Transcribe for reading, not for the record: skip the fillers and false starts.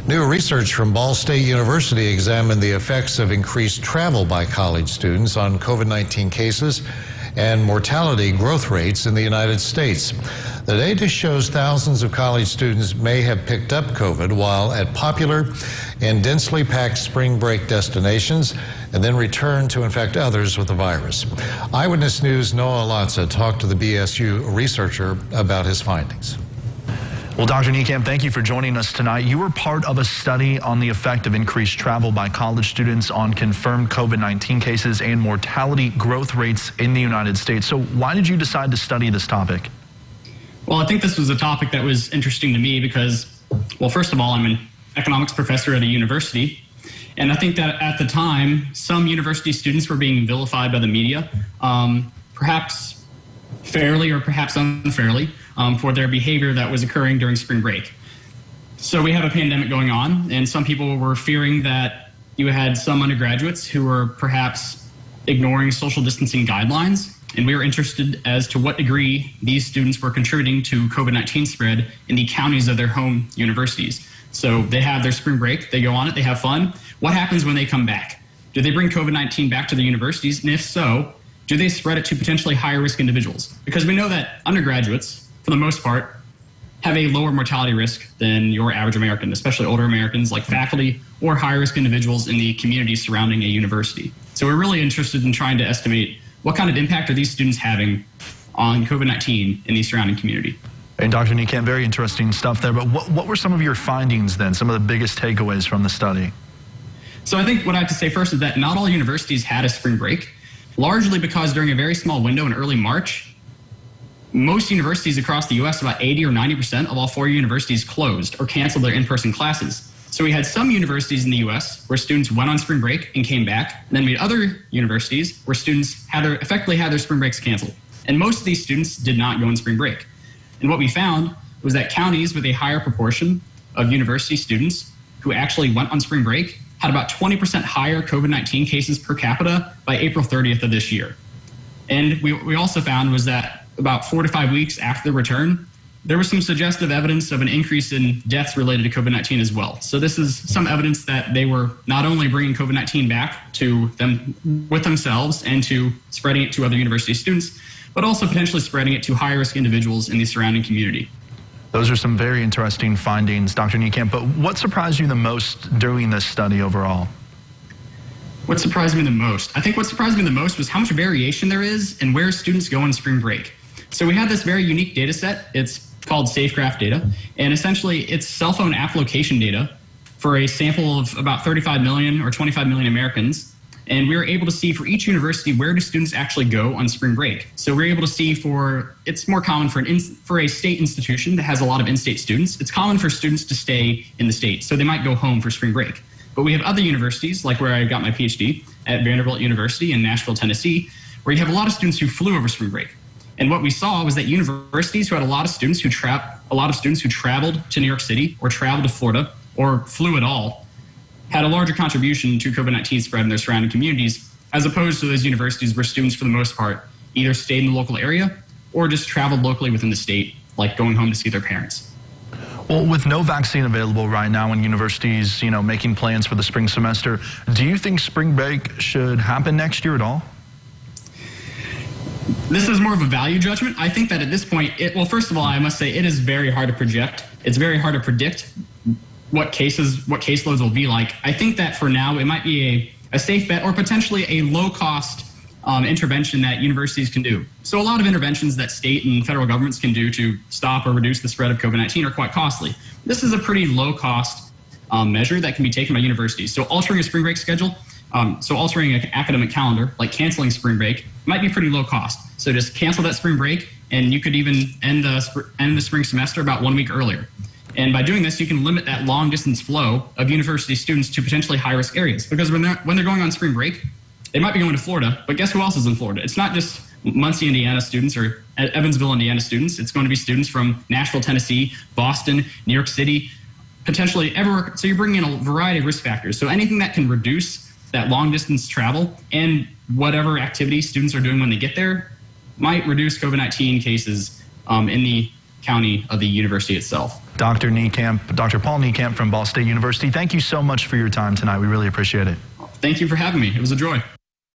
New research from Ball State University examined the effects of increased travel by college students on COVID-19 cases and mortality growth rates in the United States. The data shows thousands of college students may have picked up COVID while at popular and densely packed spring break destinations and then returned to infect others with the virus. Eyewitness News Noah Alatza talked to the BSU researcher about his findings. Well, Dr. Niekamp, thank you for joining us tonight. You were part of a study on the effect of increased travel by college students on confirmed COVID-19 cases and mortality growth rates in the United States. So why did you decide to study this topic? Well, I think this was a topic that was interesting to me because, well, first of all, I'm an economics professor at a university. And I think that at the time, some university students were being vilified by the media, perhaps fairly or perhaps unfairly, for their behavior that was occurring during spring break. So we have a pandemic going on, and some people were fearing that you had some undergraduates who were perhaps ignoring social distancing guidelines, and we were interested as to what degree these students were contributing to COVID-19 spread in the counties of their home universities. So they have their spring break, they go on it, they have fun. What happens when they come back? Do they bring COVID-19 back to the universities? And if so, do they spread it to potentially higher risk individuals? Because we know that undergraduates, for the most part, have a lower mortality risk than your average American, especially older Americans like faculty or high-risk individuals in the community surrounding a university. So we're really interested in trying to estimate what kind of impact are these students having on COVID-19 in the surrounding community. And Dr. Niekamp, very interesting stuff there, but what were some of your findings then, some of the biggest takeaways from the study? So I think what I have to say first is that not all universities had a spring break, largely because during a very small window in early March, most universities across the U.S., about 80 or 90% of all 4 universities closed or canceled their in-person classes. So we had some universities in the U.S. where students went on spring break and came back. And then we had other universities where students effectively had their spring breaks canceled. And most of these students did not go on spring break. And what we found was that counties with a higher proportion of university students who actually went on spring break had about 20% higher COVID-19 cases per capita by April 30th of this year. And we also found was that about 4 to 5 weeks after the return, there was some suggestive evidence of an increase in deaths related to COVID-19 as well. So this is some evidence that they were not only bringing COVID-19 back to them with themselves and to spreading it to other university students, but also potentially spreading it to high-risk individuals in the surrounding community. Those are some very interesting findings, Dr. Niekamp, but what surprised you the most during this study overall? What surprised me the most? I think what surprised me the most was how much variation there is in where students go on spring break. So we have this very unique data set. It's called SafeGraph data, and essentially it's cell phone app location data for a sample of about 35 million or 25 million Americans. And we were able to see for each university, where do students actually go on spring break? So we're able to see it's more common for a state institution that has a lot of in-state students. It's common for students to stay in the state, so they might go home for spring break. But we have other universities, like where I got my PhD at Vanderbilt University in Nashville, Tennessee, where you have a lot of students who flew over spring break. And what we saw was that universities who had a lot of students who traveled to New York City or traveled to Florida or flew at all had a larger contribution to COVID-19 spread in their surrounding communities, as opposed to those universities where students, for the most part, either stayed in the local area or just traveled locally within the state, like going home to see their parents. Well, with no vaccine available right now and universities, making plans for the spring semester, do you think spring break should happen next year at all? This is more of a value judgment. I think that at this point, well, first of all, I must say it is very hard to project. It's very hard to predict what caseloads will be like. I think that for now, it might be a safe bet or potentially a low-cost intervention that universities can do. So a lot of interventions that state and federal governments can do to stop or reduce the spread of COVID-19 are quite costly. This is a pretty low-cost measure that can be taken by universities. So altering a spring break schedule, altering an academic calendar, like canceling spring break, might be pretty low cost. So just cancel that spring break, and you could even end the spring semester about 1 week earlier. And by doing this, you can limit that long distance flow of university students to potentially high risk areas. Because when they're going on spring break, they might be going to Florida, but guess who else is in Florida? It's not just Muncie, Indiana students or Evansville, Indiana students. It's going to be students from Nashville, Tennessee, Boston, New York City, potentially everywhere. So you're bringing in a variety of risk factors. So anything that can reduce that long distance travel and whatever activity students are doing when they get there might reduce COVID-19 cases in the county of the university itself. Dr. Paul Niekamp from Ball State University, thank you so much for your time tonight. We really appreciate it. Thank you for having me. It was a joy.